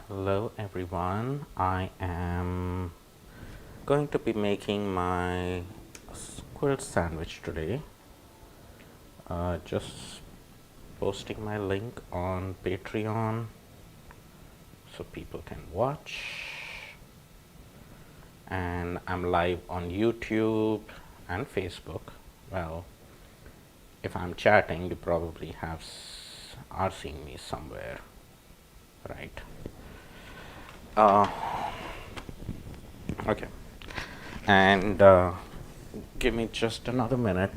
Hello everyone, I am going to be making my quilt sandwich today. Just posting my link on Patreon so people can watch. And I'm live on YouTube and Facebook. Well, if I'm chatting, you probably are seeing me somewhere, right? Okay. And give me just another minute.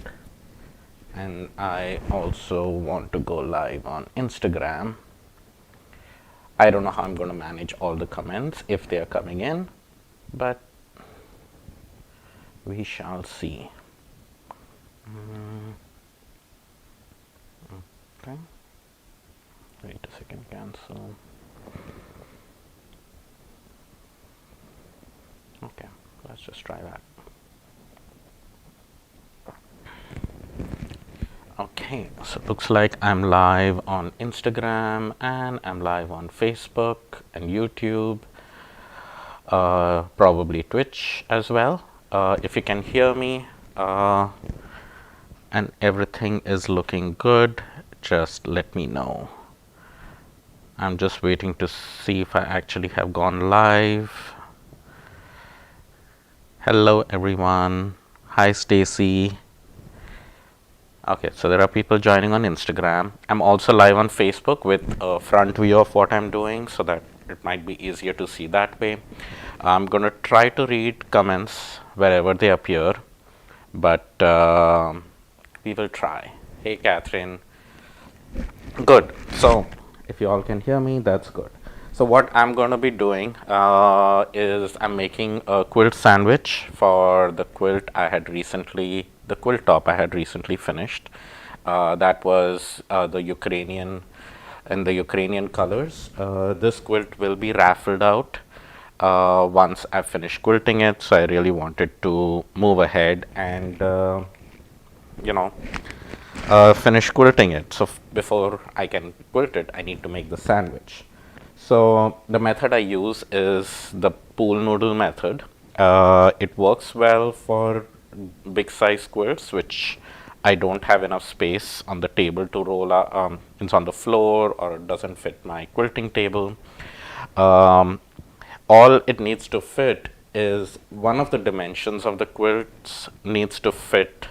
And I also want to go live on Instagram. I don't know how I'm going to manage all the comments if they are coming in, but we shall see. Okay. Wait a second, cancel. Okay, let's just try that. Okay, so it looks like I'm live on Instagram and I'm live on Facebook and YouTube, probably Twitch as well. If you can hear me and everything is looking good, just let me know. I'm just waiting to see if I actually have gone live. Hello everyone. Hi Stacy. Okay, so there are people joining on Instagram. I'm also live on Facebook with a front view of what I'm doing so that it might be easier to see that way. I'm going to try to read comments wherever they appear, but we will try. Hey, Catherine. Good. So, if you all can hear me, that's good. So, what I'm going to be doing is I'm making a quilt sandwich for the quilt the quilt top I had recently finished. That was the Ukrainian in the Ukrainian colors. This quilt will be raffled out once I finish quilting it. So I really wanted to move ahead and you know finish quilting it. So before I can quilt it, I need to make the sandwich. So the method I use is the pool noodle method. It works well for big size quilts, which I don't have enough space on the table to roll out. It's on the floor or it doesn't fit my quilting table. Um, all it needs to fit is one of the dimensions of the quilts needs to fit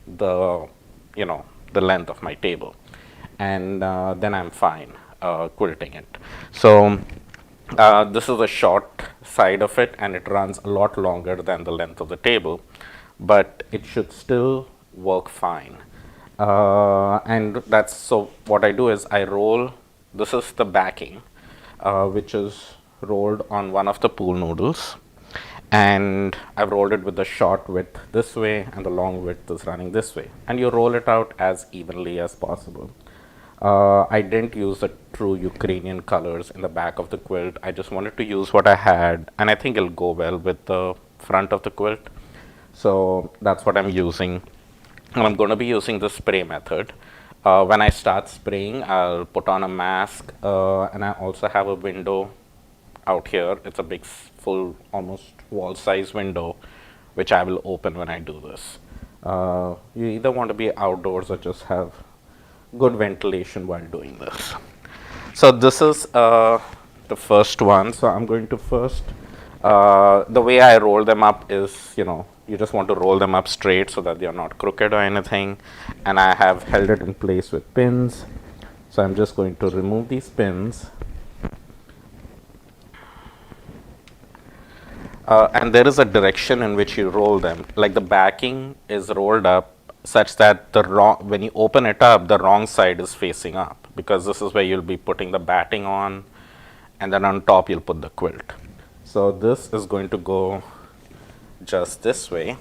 the you know the length of my table, and then I'm fine quilting it. So this is the short side of it and it runs a lot longer than the length of the table, but it should still work fine. And that's so what I do is I roll. This is the backing, which is rolled on one of the pool noodles, and I've rolled it with the short width this way and the long width is running this way, and you roll it out as evenly as possible. I didn't use the true Ukrainian colors in the back of the quilt. I just wanted to use what I had, and I think it'll go well with the front of the quilt. So that's what I'm using. And I'm going to be using the spray method. When I start spraying, I'll put on a mask, and I also have a window out here. It's a big, full, almost wall-size window, which I will open when I do this. You either want to be outdoors or just have good ventilation while doing this. So this is the first one. So I'm going to first, the way I roll them up is, you just want to roll them up straight so that they are not crooked or anything. And I have held it in place with pins. So I'm just going to remove these pins. And there is a direction in which you roll them. Like the backing is rolled up such that when you open it up, the wrong side is facing up, because this is where you'll be putting the batting on, and then on top you'll put the quilt. So this is going to go just this way.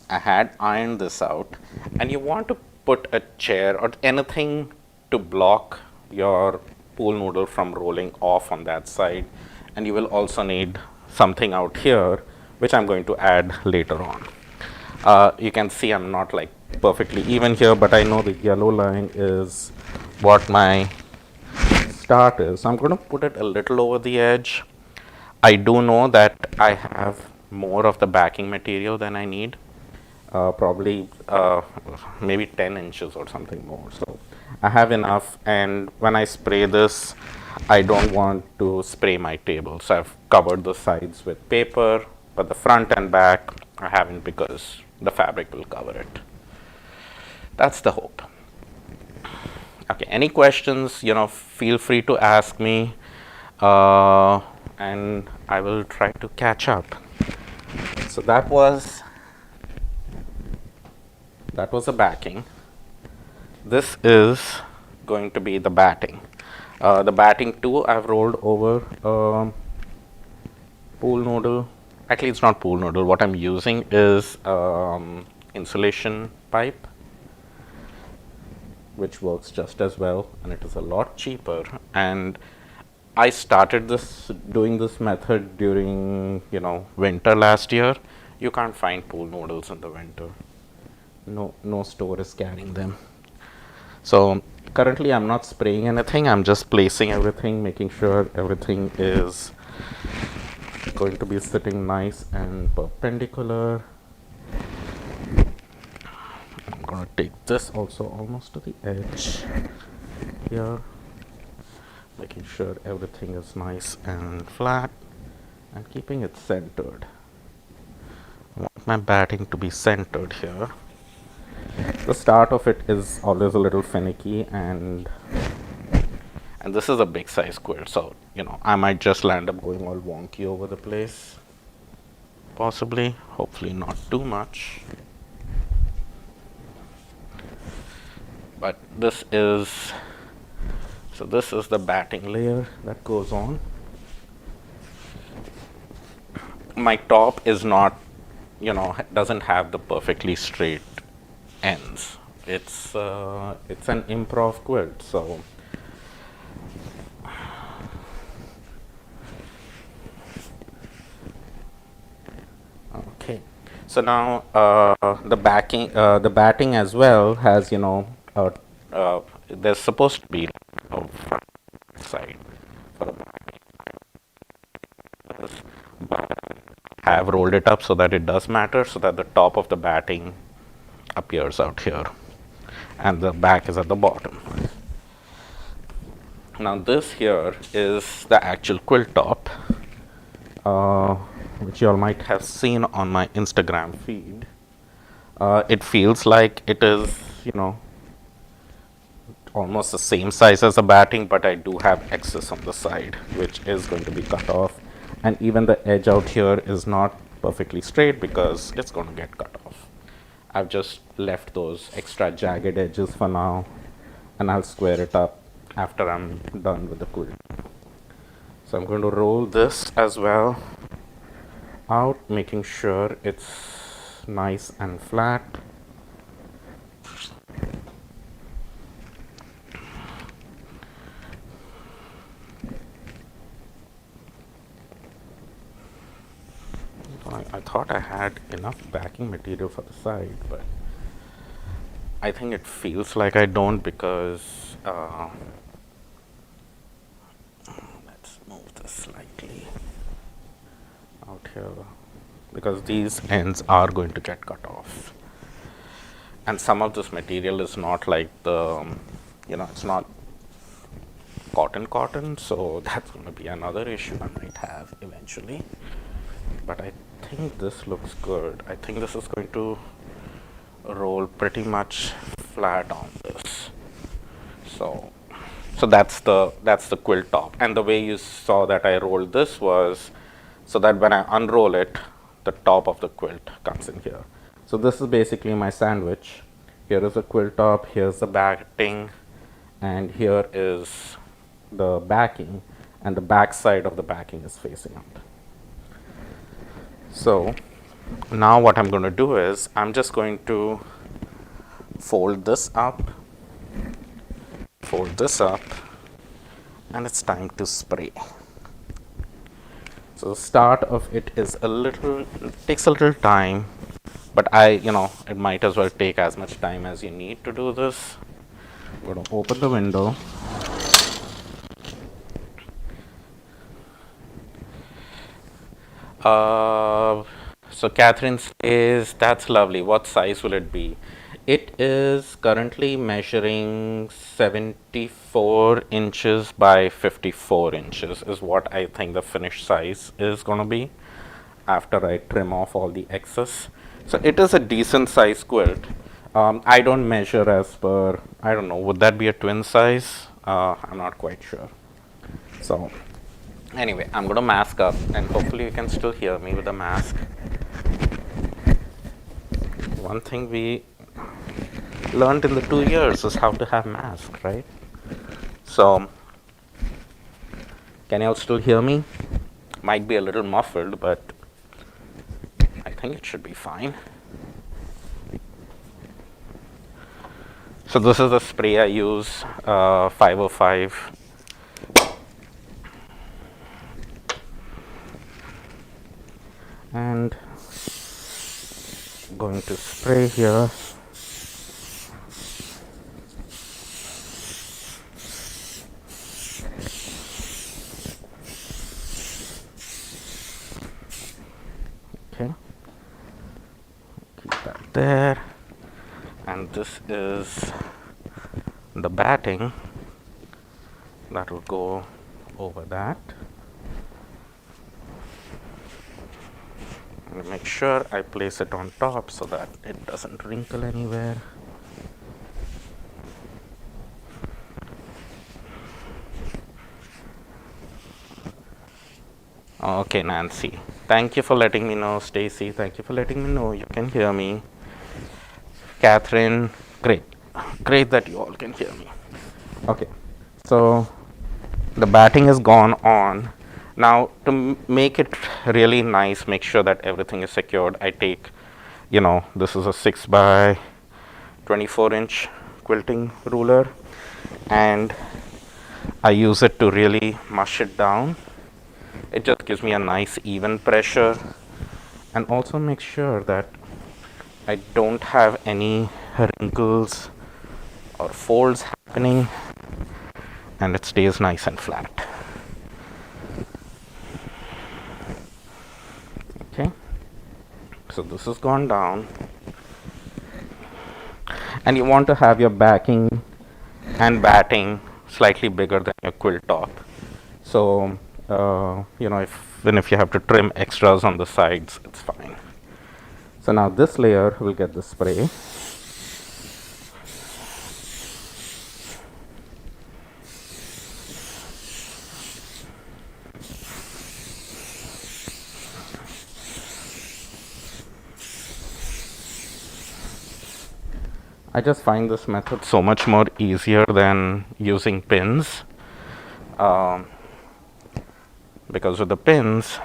I had ironed this out, and you want to put a chair or anything to block your pool noodle from rolling off on that side, and you will also need something out here, which I'm going to add later on. You can see I'm not like perfectly even here, but I know the yellow line is what my start is I'm going to put it a little over the edge. I do know that I have more of the backing material than I need. Probably maybe 10 inches or something more. So I have enough, and when I spray this, I don't want to spray my table. So I've covered the sides with paper, but the front and back I haven't because the fabric will cover it. That's the hope. Okay, any questions, feel free to ask me, and I will try to catch up. So that was the backing. This is going to be the batting. The batting too, I've rolled over pool noodle. Actually, it's not pool noodle. What I'm using is insulation pipe, which works just as well, and it is a lot cheaper. And I started doing this method during winter last year. You can't find pool noodles in the winter. No store is carrying them. So currently I'm not spraying anything. I'm just placing everything, making sure everything is going to be sitting nice and perpendicular. I'm going to take this also almost to the edge here, making sure everything is nice and flat and keeping it centered. I want my batting to be centered here. The start of it is always a little finicky, and this is a big size quilt, so I might just land up going all wonky over the place, possibly, hopefully not too much. But this is the batting layer that goes on. My top is not, doesn't have the perfectly straight ends. It's an improv quilt, so okay. So now the batting as well has there's supposed to be a front side for the batting, but I have rolled it up so that it does matter, so that the top of the batting appears out here and the back is at the bottom. Now this here is the actual quilt top, which you all might have seen on my Instagram feed. It feels like it is, almost the same size as the batting, but I do have excess on the side, which is going to be cut off. And even the edge out here is not perfectly straight because it's going to get cut off. I've just left those extra jagged edges for now, and I'll square it up after I'm done with the quilt. So I'm going to roll this as well out, making sure it's nice and flat. I thought I had enough backing material for the side, but I think it feels like I don't, because let's move this slightly out here, because these ends are going to get cut off, and some of this material is not like the it's not cotton, so that's going to be another issue I might have eventually. But I think this looks good. I think this is going to roll pretty much flat on this. So that's the quilt top. And the way you saw that I rolled this was so that when I unroll it, the top of the quilt comes in here. So this is basically my sandwich. Here is the quilt top, here's the batting, and here is the backing, and the back side of the backing is facing out. So now what I'm going to do is I'm just going to fold this up, and it's time to spray. So the start of it is takes a little time, but it might as well take as much time as you need to do this. I'm going to open the window. So Catherine says, that's lovely. What size will it be? It is currently measuring 74 inches by 54 inches is what I think the finished size is going to be after I trim off all the excess. So it is a decent size quilt. I don't measure as per, I don't know, would that be a twin size? I'm not quite sure. So anyway, I'm going to mask up and hopefully you can still hear me with the mask. One thing we learned in the 2 years is how to have masks, right? So, can you all still hear me? Might be a little muffled, but I think it should be fine. So this is the spray I use, 505. And going to spray here. Okay, keep that there. And this is the batting that will go over that. And make sure I place it on top so that it doesn't wrinkle anywhere. Okay, Nancy. Thank you for letting me know. Stacy, thank you for letting me know you can hear me. Catherine, great. Great that you all can hear me. Okay, so the batting is gone on. Now, to make it really nice, make sure that everything is secured, I take, this is a 6 by 24 inch quilting ruler, and I use it to really mush it down. It just gives me a nice even pressure, and also make sure that I don't have any wrinkles or folds happening, and it stays nice and flat. Okay, so this has gone down, and you want to have your backing and batting slightly bigger than your quilt top. So if you have to trim extras on the sides, it's fine. So now this layer will get the spray. I just find this method so much more easier than using pins, because with the pins,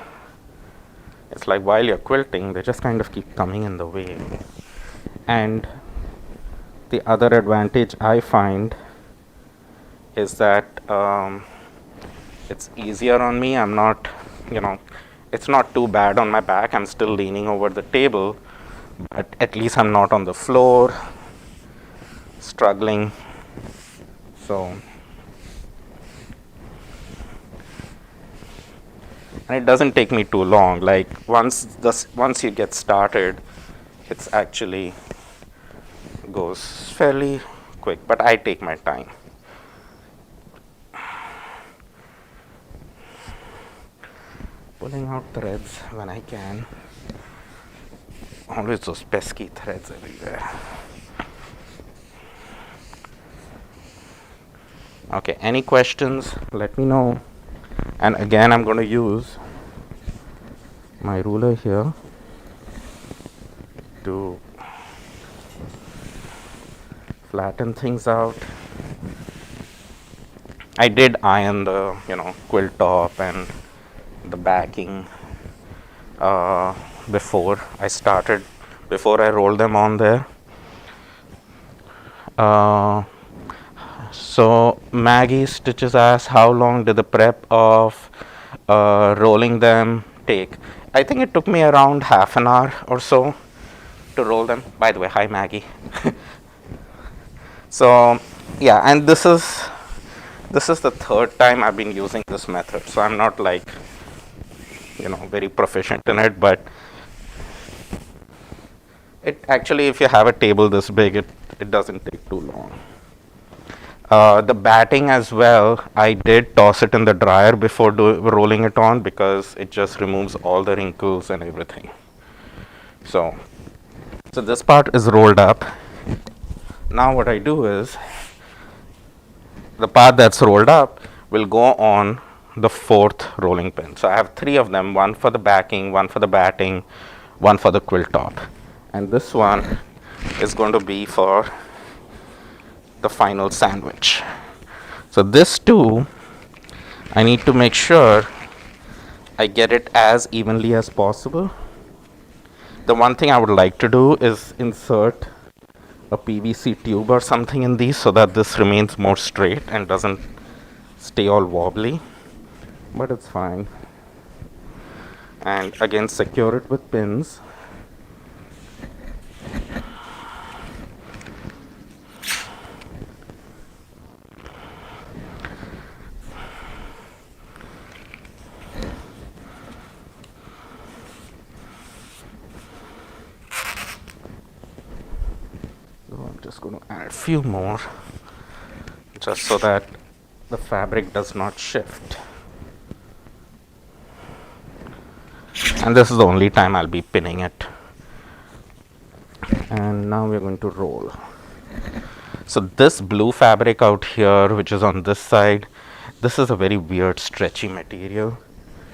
it's like while you're quilting, they just kind of keep coming in the way. And the other advantage I find is that it's easier on me. I'm not, it's not too bad on my back. I'm still leaning over the table, but at least I'm not on the floor struggling. So, and it doesn't take me too long. Like once you get started, it's actually goes fairly quick, but I take my time. Pulling out threads when I can. Always those pesky threads everywhere. Okay, any questions, let me know. And again, I'm going to use my ruler here to flatten things out. I did iron the quilt top and the backing before I rolled them on there. So Maggie Stitches asks, how long did the prep of rolling them take? I think it took me around half an hour or so to roll them. By the way, hi Maggie. So yeah, and this is the third time I've been using this method, so I'm not like very proficient in it, but it actually, if you have a table this big, it doesn't take too long. The batting as well, I did toss it in the dryer before rolling it on, because it just removes all the wrinkles and everything. So this part is rolled up. Now what I do is, the part that's rolled up will go on the fourth rolling pin. So I have 3 of them, one for the backing, one for the batting, one for the quilt top. And this one is going to be for the final sandwich. So this too, I need to make sure I get it as evenly as possible. The one thing I would like to do is insert a PVC tube or something in these, so that this remains more straight and doesn't stay all wobbly, but it's fine. And again, secure it with pins. I'm just going to add a few more, just so that the fabric does not shift. And this is the only time I'll be pinning it. And now we're going to roll. So this blue fabric out here, which is on this side, this is a very weird stretchy material.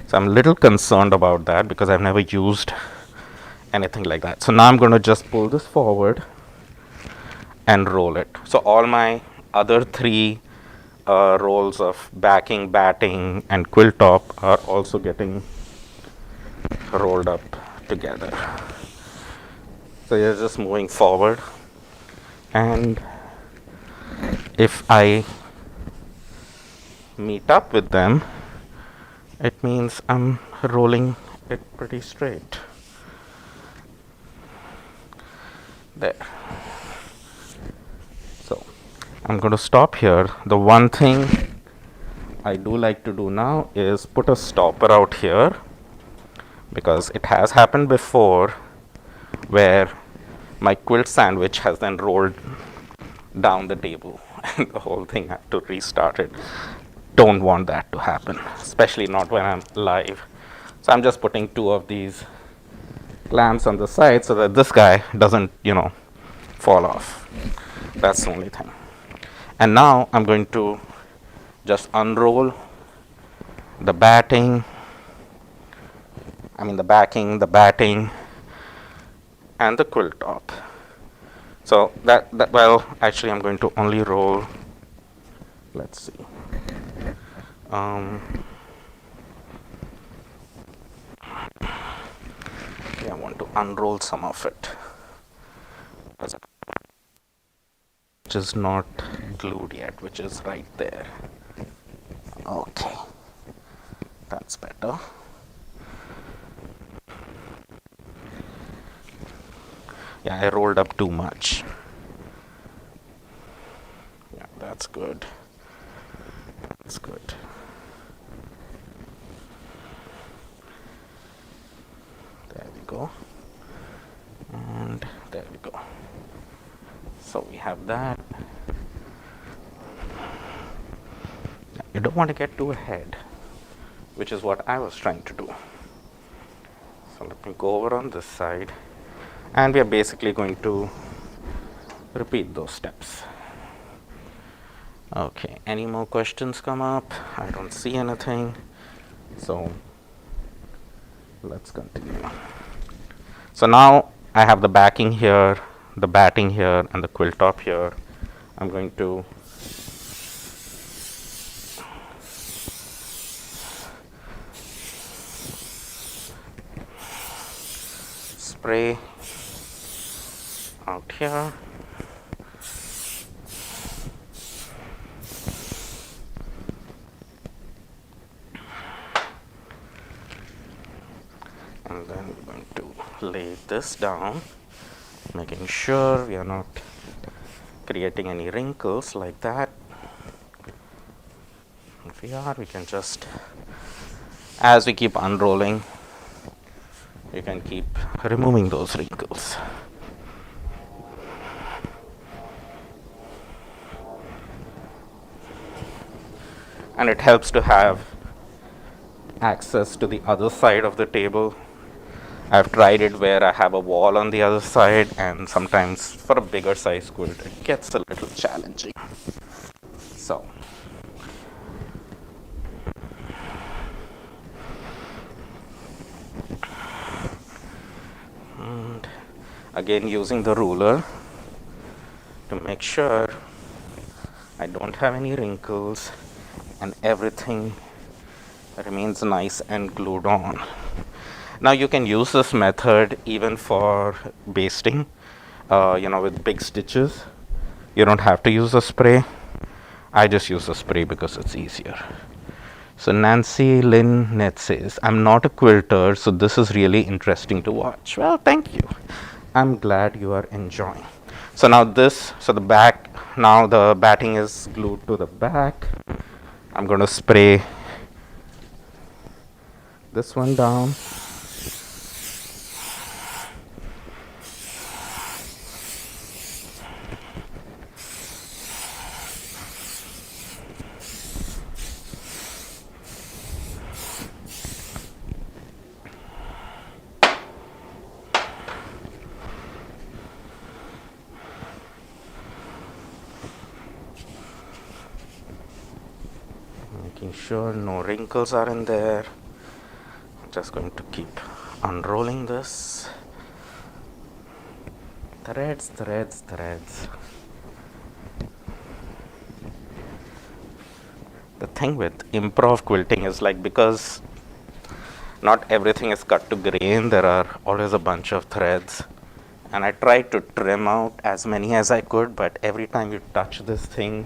So I'm a little concerned about that, because I've never used anything like that. So now I'm going to just pull this forward and roll it. So all my other 3 rolls of backing, batting, and quilt top are also getting rolled up together. So you're just moving forward, and if I meet up with them, it means I'm rolling it pretty straight. There. So I'm going to stop here. The one thing I do like to do now is put a stopper out here, because it has happened before where my quilt sandwich has then rolled down the table and the whole thing had to restart it. Don't want that to happen, especially not when I'm live. So I'm just putting 2 of these clamps on the side so that this guy doesn't, fall off. That's the only thing. And now I'm going to just unroll the backing, the batting, and the quilt top. So well, actually I'm going to only roll, let's see, I want to unroll some of it, which is not glued yet, which is right there. Okay, that's better. Yeah, I rolled up too much. Yeah, that's good. That's good. There we go. And there we go. So we have that. You don't want to get too ahead, which is what I was trying to do. So let me go over on this side, and we are basically going to repeat those steps. Okay, any more questions come up? I don't see anything, so let's continue. So now I have the backing here, the batting here, and the quilt top here. I'm going to spray out here. And then we're going to lay this down, making sure we are not creating any wrinkles like that. If we are, we can just, as we keep unrolling, you can keep removing those wrinkles. And it helps to have access to the other side of the table. I've tried it where I have a wall on the other side, and sometimes for a bigger size quilt it gets a little challenging. So and again, using the ruler to make sure I don't have any wrinkles and everything remains nice and glued on. Now you can use this method even for basting, with big stitches. You don't have to use a spray. I just use a spray because it's easier. So Nancy Lynn Net says, I'm not a quilter, so this is really interesting to watch. Well, thank you. I'm glad you are enjoying. So now the back, now the batting is glued to the back. I'm going to spray this one down. Making sure no wrinkles are in there. I'm just going to keep unrolling this. Threads, threads, threads. The thing with improv quilting is because not everything is cut to grain, there are always a bunch of threads. And I tried to trim out as many as I could, but every time you touch this thing,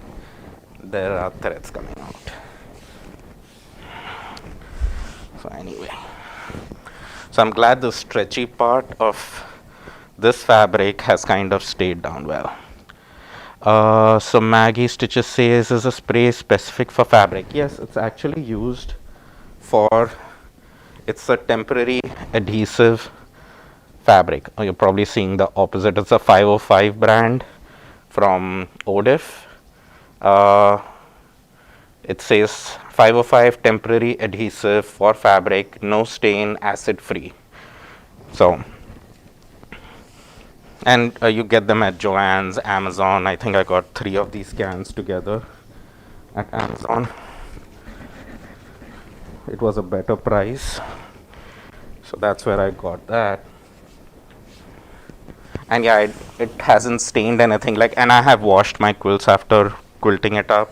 there are threads coming out. So anyway, so I'm glad the stretchy part of this fabric has kind of stayed down well. So Maggie Stitches says, is a spray specific for fabric? Yes, it's actually used for, it's a temporary adhesive fabric. You're probably seeing the opposite. It's a 505 brand from Odif. It says 505 temporary adhesive for fabric, no stain, acid free. So, and you get them at Joann's, Amazon. I think I got 3 of these cans together at Amazon. It was a better price, so that's where I got that. And yeah, it hasn't stained anything, and I have washed my quilts after quilting it up,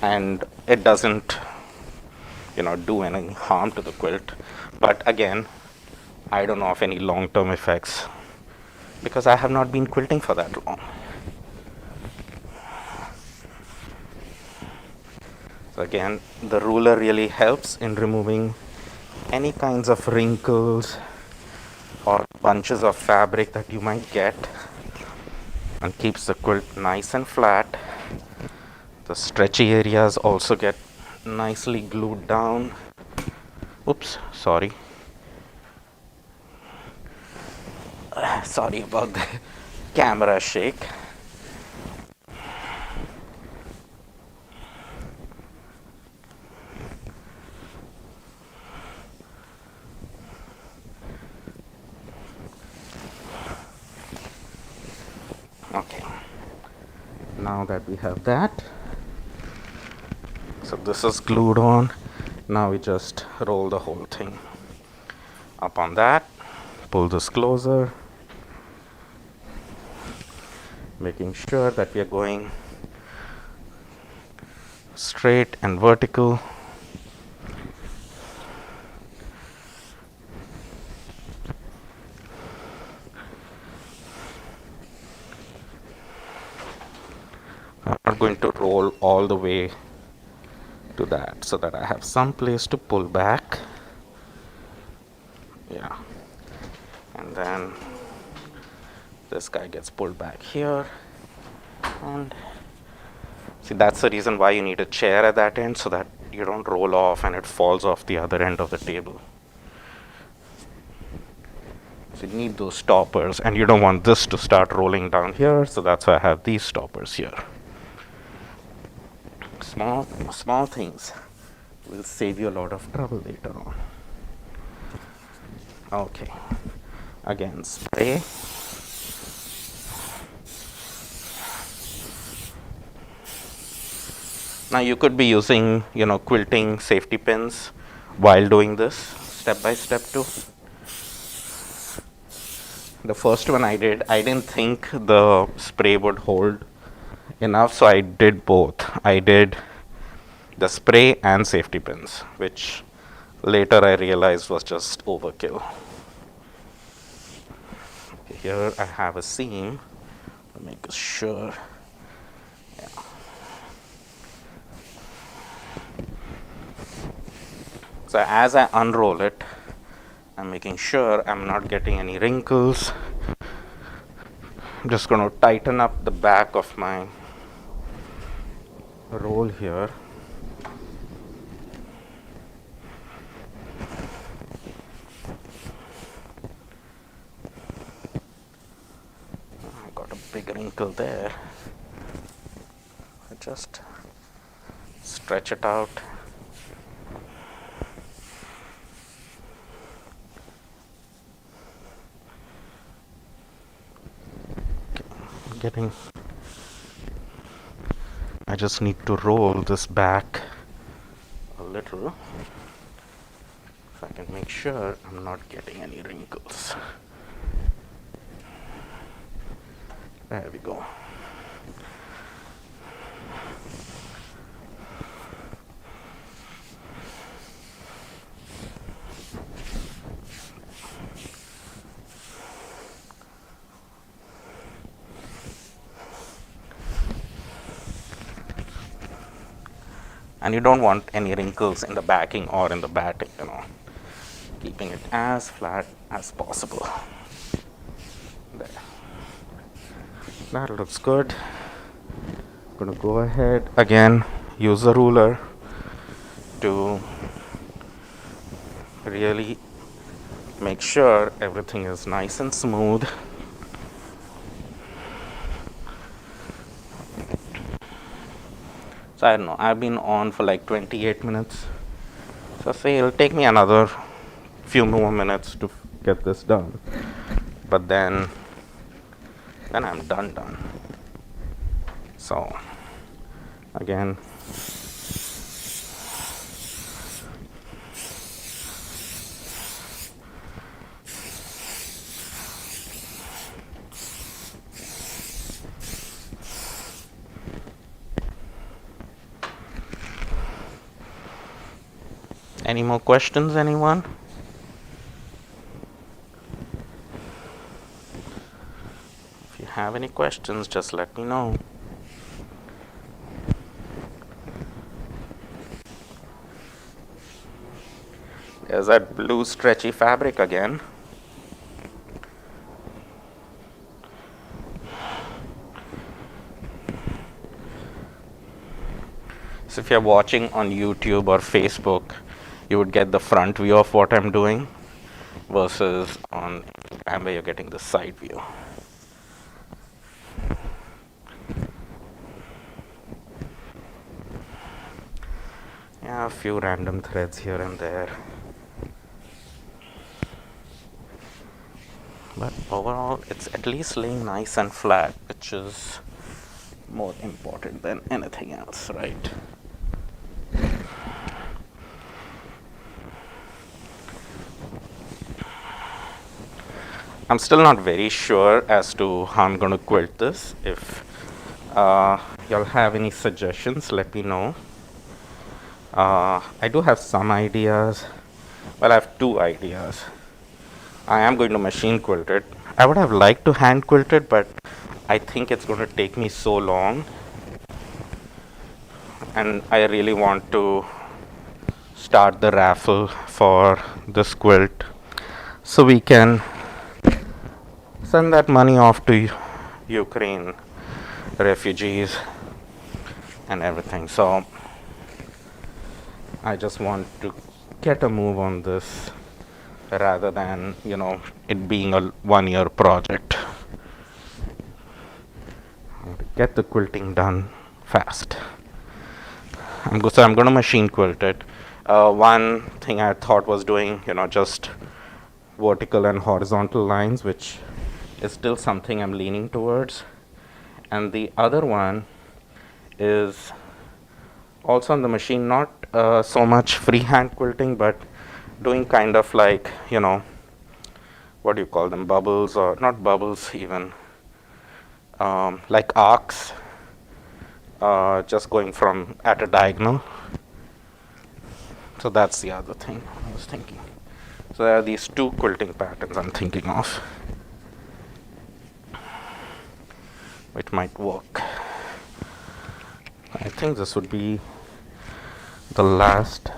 and it doesn't do any harm to the quilt. But again, I don't know of any long-term effects because I have not been quilting for that long. So again, the ruler really helps in removing any kinds of wrinkles or bunches of fabric that you might get, and keeps the quilt nice and flat. The stretchy areas also get nicely glued down. Oops, sorry. Sorry about the camera shake. Okay, now that we have that, so this is glued on. Now we just roll the whole thing up on that, pull this closer, making sure that we are going straight and vertical. I'm not going to roll all the way to that, so that I have some place to pull back. Yeah, and then this guy gets pulled back here, and see, that's the reason why you need a chair at that end, so that you don't roll off and it falls off the other end of the table. So you need those stoppers, and you don't want this to start rolling down here, so that's why I have these stoppers here. Small things will save you a lot of trouble later on. Okay, again, spray. Now you could be using, quilting safety pins while doing this step by step too. The first one I did, I didn't think the spray would hold enough, so I did both. I did the spray and safety pins, which later I realized was just overkill. Okay, here I have a seam to make sure. Yeah. So as I unroll it, I'm making sure I'm not getting any wrinkles. I'm just going to tighten up the back of my roll here. I got a big wrinkle there. I just stretch it out. I just need to roll this back a little so I can make sure I'm not getting any wrinkles. There we go. And you don't want any wrinkles in the backing or in the batting, keeping it as flat as possible. There. That looks good. I'm gonna go ahead again, use a ruler to really make sure everything is nice and smooth. So I don't know, I've been on for like 28 minutes. So say it'll take me another few more minutes to get this done. But then I'm done. So again, any more questions, anyone? If you have any questions, just let me know. There's that blue stretchy fabric again. So if you're watching on YouTube or Facebook, you would get the front view of what I'm doing versus on Instagram where you're getting the side view. Yeah, a few random threads here and there. But overall, it's at least laying nice and flat, which is more important than anything else, right? I'm still not very sure as to how I'm going to quilt this. If y'all have any suggestions, let me know. I do have some ideas. Well, I have two ideas. I am going to machine quilt it. I would have liked to hand quilt it, but I think it's going to take me so long. And I really want to start the raffle for this quilt so we can send that money off to Ukraine refugees and everything. So I just want to get a move on this rather than, it being a 1 year project. I want to get the quilting done fast. So I'm going to machine quilt it. One thing I thought was doing, just vertical and horizontal lines, which is still something I'm leaning towards. And the other one is also on the machine, not so much freehand quilting, but doing kind of like, what do you call them, bubbles, or not bubbles even, like arcs, just going from at a diagonal. So that's the other thing I was thinking. So there are these two quilting patterns I'm thinking of, which might work. I think this would be the last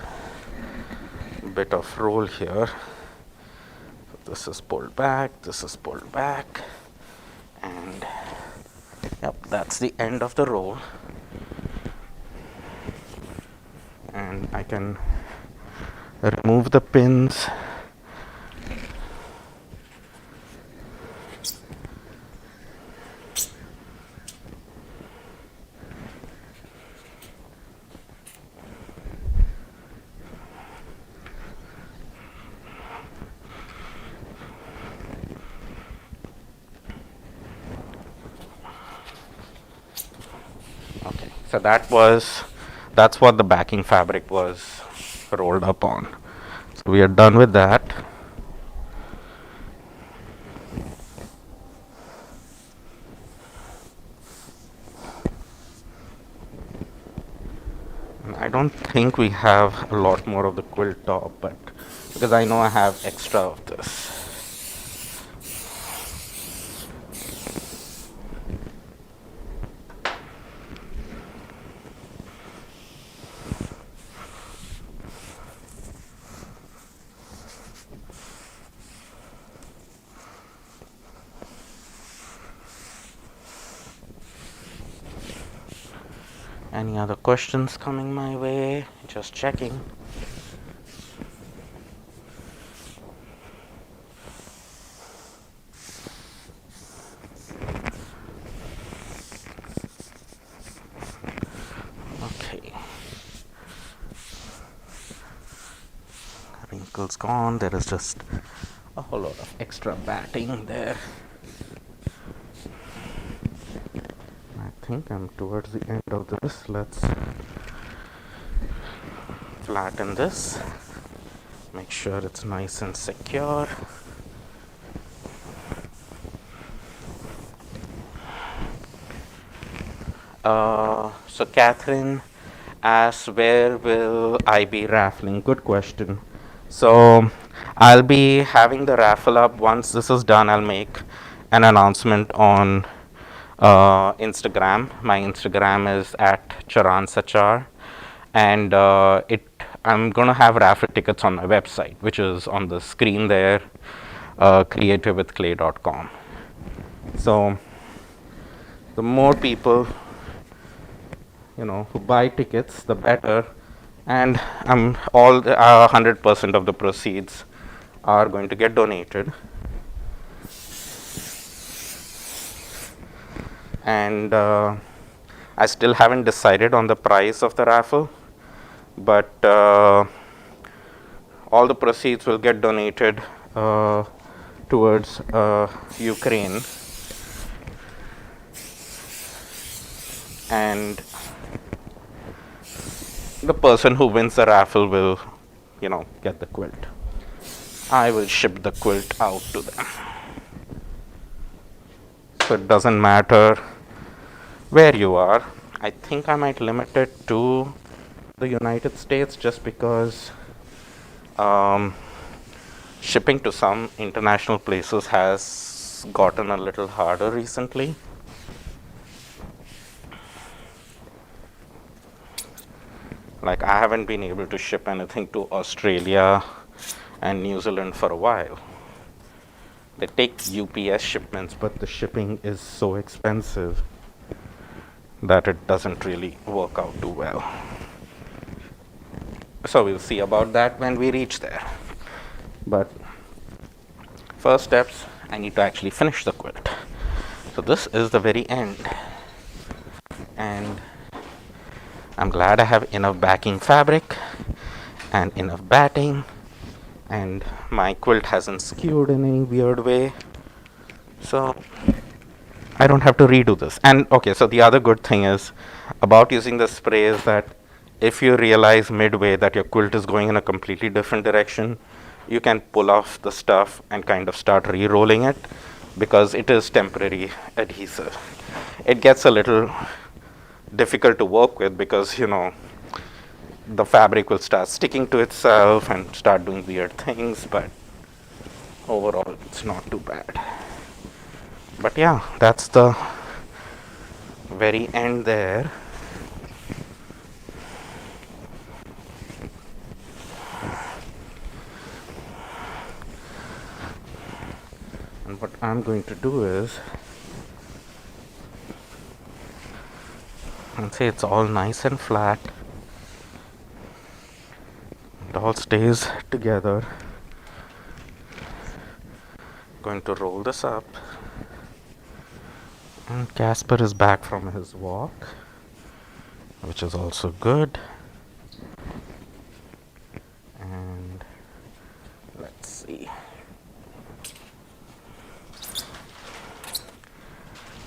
bit of roll here. So this is pulled back, this is pulled back, and yep, that's the end of the roll. And I can remove the pins. Okay, so that's what the backing fabric was rolled up on. So we are done with that. I don't think we have a lot more of the quilt top, but because I know I have extra of this. Any other questions coming my way? Just checking. Okay. Wrinkles gone. There is just a whole lot of extra batting there. I think I'm towards the end of this. Let's flatten this. Make sure it's nice and secure. So Catherine asks, where will I be raffling? Good question. So I'll be having the raffle up. Once this is done, I'll make an announcement on Instagram. My Instagram is at Charansachar, and I'm gonna have raffle tickets on my website, which is on the screen there, creativewithclay.com. So the more people who buy tickets, the better. And all 100% of the proceeds are going to get donated. And I still haven't decided on the price of the raffle, but all the proceeds will get donated towards Ukraine. And the person who wins the raffle will, get the quilt. I will ship the quilt out to them. So it doesn't matter where you are. I think I might limit it to the United States, just because shipping to some international places has gotten a little harder recently. Like, I haven't been able to ship anything to Australia and New Zealand for a while. They take UPS shipments, but the shipping is so expensive that it doesn't really work out too well. So we'll see about that when we reach there. But First steps, I need to actually finish the quilt. So this is the very end, and I'm glad I have enough backing fabric and enough batting, and my quilt hasn't skewed in any weird way, so I don't have to redo this. And okay, so the other good thing is about using the spray is that if you realize midway that your quilt is going in a completely different direction, you can pull off the stuff and kind of start re-rolling it, because it is temporary adhesive. It gets a little difficult to work with because, you know, the fabric will start sticking to itself and start doing weird things, but overall it's not too bad. But yeah, that's the very end there. And what I'm going to do is, and say it's all nice and flat, it all stays together. Going to roll this up, and Casper is back from his walk, which is also good. And let's see.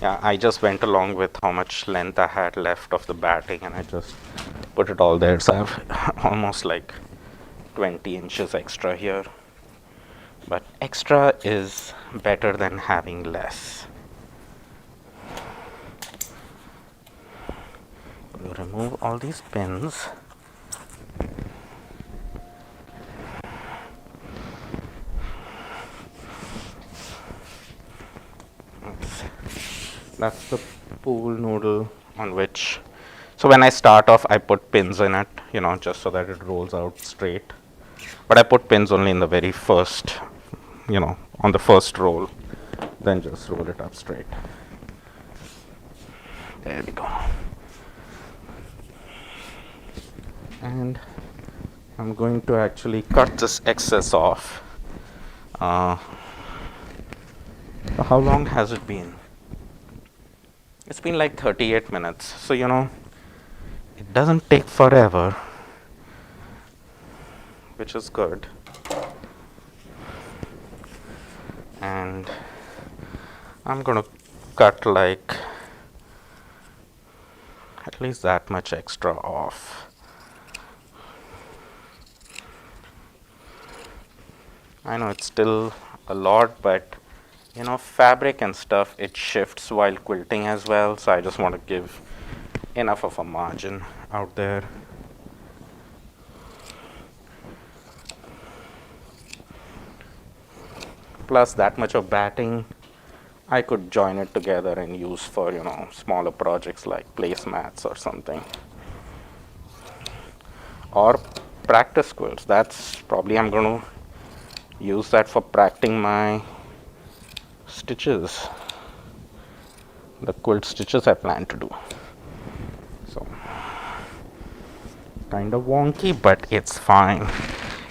Yeah, I just went along with how much length I had left of the batting, and I just put it all there. So I have almost like 20 inches extra here. But extra is better than having less. We'll remove all these pins. That's the pool noodle on which, so when I start off I put pins in it, you know, just so that it rolls out straight. But I put pins only in the very first, you know, on the first roll, then just roll it up straight. There we go. And I'm going to actually cut this excess off. How long has it been? It's been like 38 minutes, so you know, it doesn't take forever, which is good. And I'm gonna cut like at least that much extra off. I know it's still a lot, but you know, fabric and stuff, it shifts while quilting as well, so I just want to give enough of a margin out there. Plus that much of batting, I could join it together and use for, you know, smaller projects like placemats or something. Or practice quilts. That's probably, I'm going to use that for practicing my stitches, the quilt stitches I plan to do. So kind of wonky, but it's fine.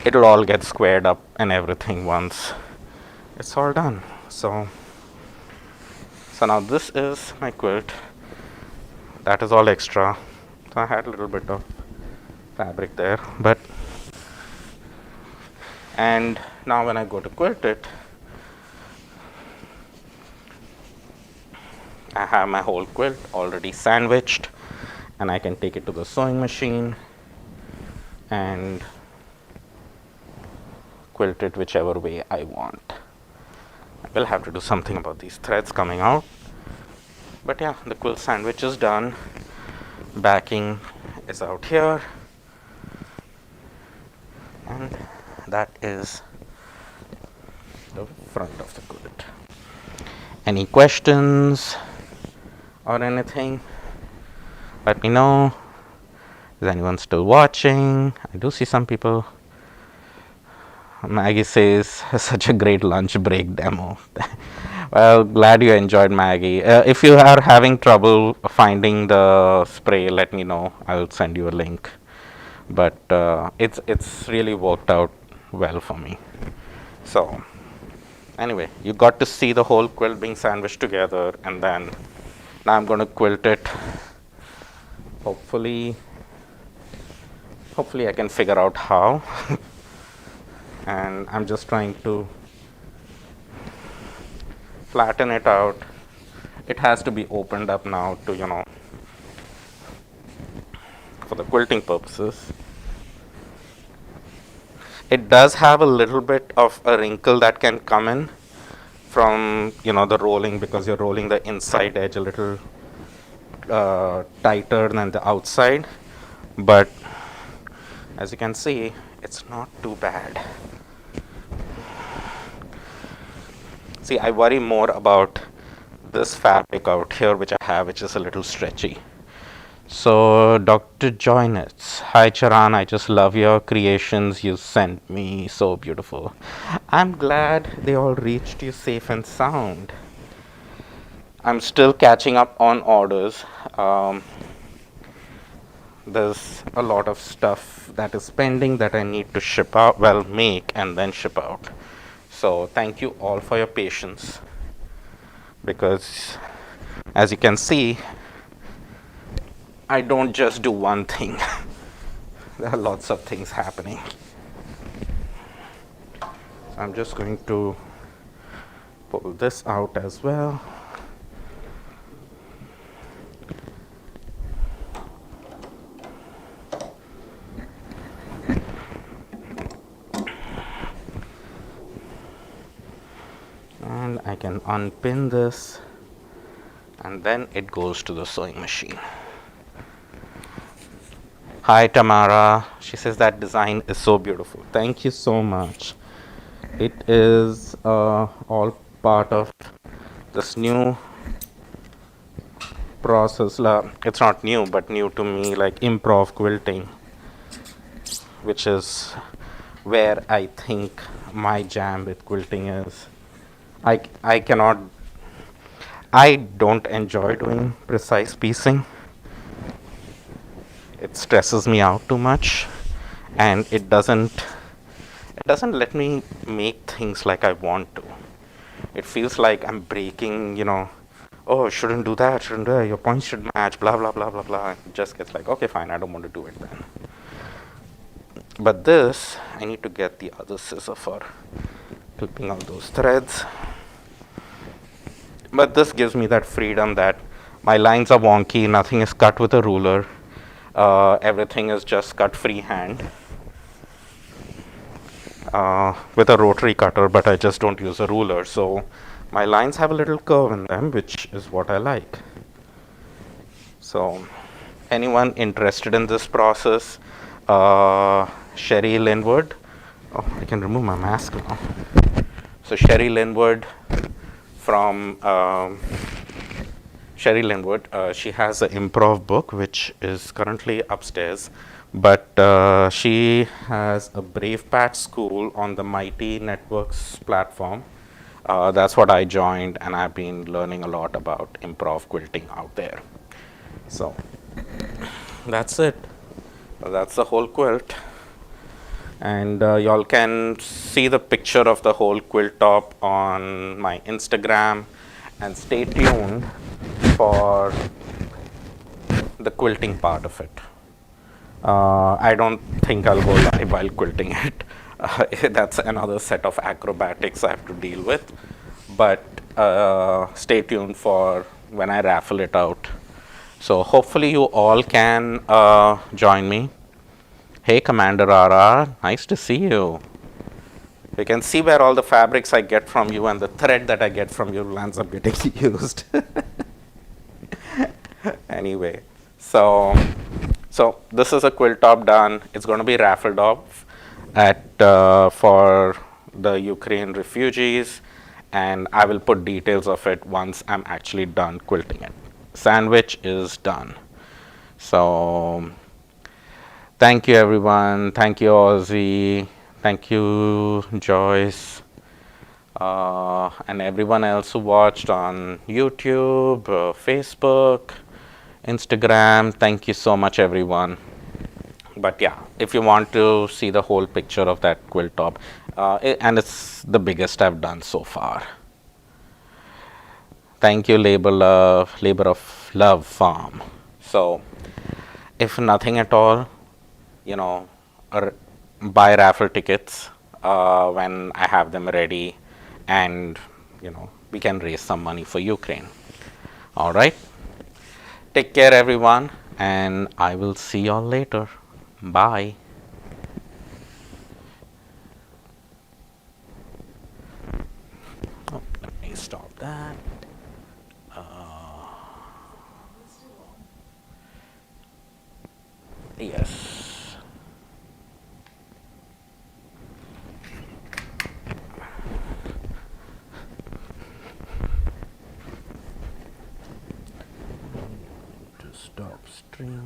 It'll all get squared up and everything once it's all done. So now this is my quilt. That is all extra. So I had a little bit of fabric there, but and now when I go to quilt it, I have my whole quilt already sandwiched, and I can take it to the sewing machine and quilt it whichever way I want. I will have to do something about these threads coming out, but yeah, the quilt sandwich is done. Backing is out here, and that is the front of the quilt. Any questions or anything, let me know. Is anyone still watching? I do see some people. Maggie says, such a great lunch break demo. Well, glad you enjoyed, Maggie. If you are having trouble finding the spray, let me know. I'll send you a link. But it's really worked out well for me. So, Anyway, you got to see the whole quilt being sandwiched together, and then now I'm going to quilt it. Hopefully I can figure out how. And I'm just trying to flatten it out. It has to be opened up now to, for the quilting purposes. It does have a little bit of a wrinkle that can come in from, the rolling, because you're rolling the inside edge a little tighter than the outside. But as you can see, it's not too bad. See, I worry more about this fabric out here, which I have, which is a little stretchy. So, Dr. Joynitz, hi Charan, I just love your creations you sent me, so beautiful. I'm glad they all reached you safe and sound. I'm still catching up on orders. There's a lot of stuff that is pending that I need to ship out, make and then ship out. So, thank you all for your patience, because as you can see, I don't just do one thing. There are lots of things happening. So I'm just going to pull this out as well. And I can unpin this, and then it goes to the sewing machine. Hi Tamara, she says that design is so beautiful. Thank you so much. It is all part of this new process. It's not new, but new to me, like improv quilting, which is where I think my jam with quilting is. I don't enjoy doing precise piecing. It stresses me out too much, and it doesn't let me make things like I want to. It feels like I'm breaking, oh, shouldn't do that, your points should match, blah blah blah blah blah. It just gets like, okay, fine, I don't want to do it then. But this, I need to get the other scissor for clipping out those threads. But this gives me that freedom that my lines are wonky, nothing is cut with a ruler. Everything is just cut freehand with a rotary cutter, but I just don't use a ruler, so my lines have a little curve in them, which is what I like. So anyone interested in this process, Sherry Linwood, I can remove my mask now. So Sherry Linwood from Sherry Linwood, she has an improv book which is currently upstairs, but she has a Brave Patch school on the Mighty Networks platform. That's what I joined, and I've been learning a lot about improv quilting out there. So that's it. That's the whole quilt. And y'all can see the picture of the whole quilt top on my Instagram, and stay tuned for the quilting part of it. I don't think I'll go live while quilting it. That's another set of acrobatics I have to deal with. But stay tuned for when I raffle it out. So hopefully you all can join me. Hey Commander Rara, nice to see you. You can see where all the fabrics I get from you and the thread that I get from you lands up getting used. Anyway, so this is a quilt top done. It's going to be raffled off at for the Ukraine refugees, and I will put details of it once I'm actually done quilting it. Sandwich is done. So thank you everyone. Thank you Ozzy. Thank you Joyce. And everyone else who watched on YouTube, Facebook, Instagram. Thank you so much everyone. But yeah, if you want to see the whole picture of that quilt top, And it's the biggest I've done so far. Thank you, Labor of Love Farm. So, if nothing at all, you know, r- buy raffle tickets when I have them ready, and we can raise some money for Ukraine. All right. Take care, everyone, and I will see y'all later. Bye. Oh, let me stop that. Yes. To stop stream.